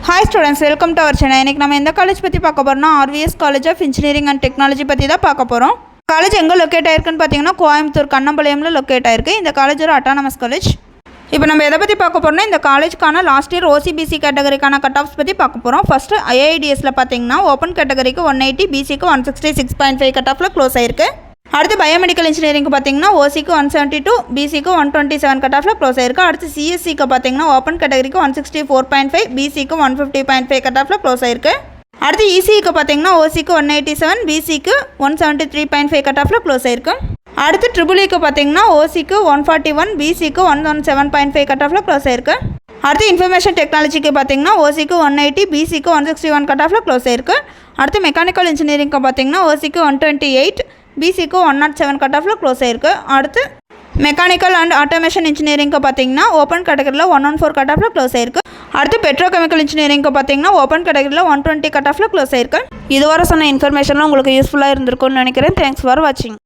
Hi students, welcome to our channel. இன்னைக்கு நம்ம எந்த காலேஜ் பத்தி பார்க்க போறோம்னா RVS College of Engineering and Technology பத்தி தான் பார்க்க போறோம். காலேஜ் எங்க லொகேட் ஆயிருக்குன்னு பாத்தீங்கன்னா கோயம்புத்தூர் கண்ணம்பாளையம்ல லொகேட் ஆயிருக்கு. இந்த காலேஜ் ஒரு அட்டானமஸ் காலேஜ். இப்போ நம்ம எதை பத்தி பார்க்க போறோம்னா இந்த காலேஜ்க்கான லாஸ்ட் இயர் OCBC கேட்டகரிக்கான கட் ஆஃப்ஸ் பத்தி பார்க்க போறோம். ஃபர்ஸ்ட் IIDSல பாத்தீங்கன்னா ஓபன் கேட்டகரிக்கு 180, BCக்கு 166.5 கட் ஆஃப்ல க்ளோஸ் ஆயிருக்கு. அடுத்து பயோமெடிக்கல் இன்ஜினியரிங்க்கு பார்த்தீங்கன்னா ஓசிக்கு 172, பிசிக்கு 127 கட் ஆஃப்ல க்ளோஸ் ஆயிருக்கு. அடுத்து சிஎஸ்சிக்கு பார்த்தீங்கன்னா ஓப்பன் கேட்டகரிக்கு 164.5, பிசிக்கு 150.5 கட் ஆஃப்ல க்ளோஸ் ஆயிருக்கு. அடுத்து இசிக்கு பார்த்தீங்கன்னா ஓசிக்கு 187, பிசிக்கு 173.5 கட் ஆஃப்ல க்ளோஸ் ஆயிருக்கு. அடுத்து ட்ரிபிள்இக்கு பார்த்தீங்கன்னா ஓசிக்கு 141, பிசிக்கு 117.5 கட் ஆஃப்ல க்ளோஸ் ஆயிருக்கு. அடுத்து இன்ஃபர்மேஷன் டெக்னாலஜிக்கு பார்த்தீங்கன்னா ஓசிக்கு 180, பிசிக்கு 161 கட் ஆஃப்ல க்ளோஸ் ஆயிருக்கு. அடுத்து மெக்கானிக்கல் இன்ஜினியரிங்க்கு பார்த்தீங்கன்னா ஓசிக்கு 128, பிசிக்கு 107 கட் ஆஃப்ல க்ளோஸ் ஆயிருக்கு. அடுத்து மெக்கானிக்கல் அண்ட் ஆட்டோமேஷன் இன்ஜினியரிங்க்கு பார்த்தீங்கன்னா ஓப்பன் கேட்டகரியில் 114 கட் ஆஃப்ல க்ளோஸ் ஆயிருக்கு. அடுத்து பெட்ரோகெமிக்கல் இன்ஜினியரிங்க்கு பார்த்தீங்கன்னா ஓப்பன் கேட்டகரியில் 120 கட் ஆஃப்ல க்ளோஸ் ஆயிருக்கு. இதுவரை சொன்ன இன்ஃபர்மேஷன்லாம் உங்களுக்கு யூஸ்ஃபுல்லாக இருந்திருக்கும்னு நினைக்கிறேன். தேங்க்ஸ் ஃபார் வாட்சிங்.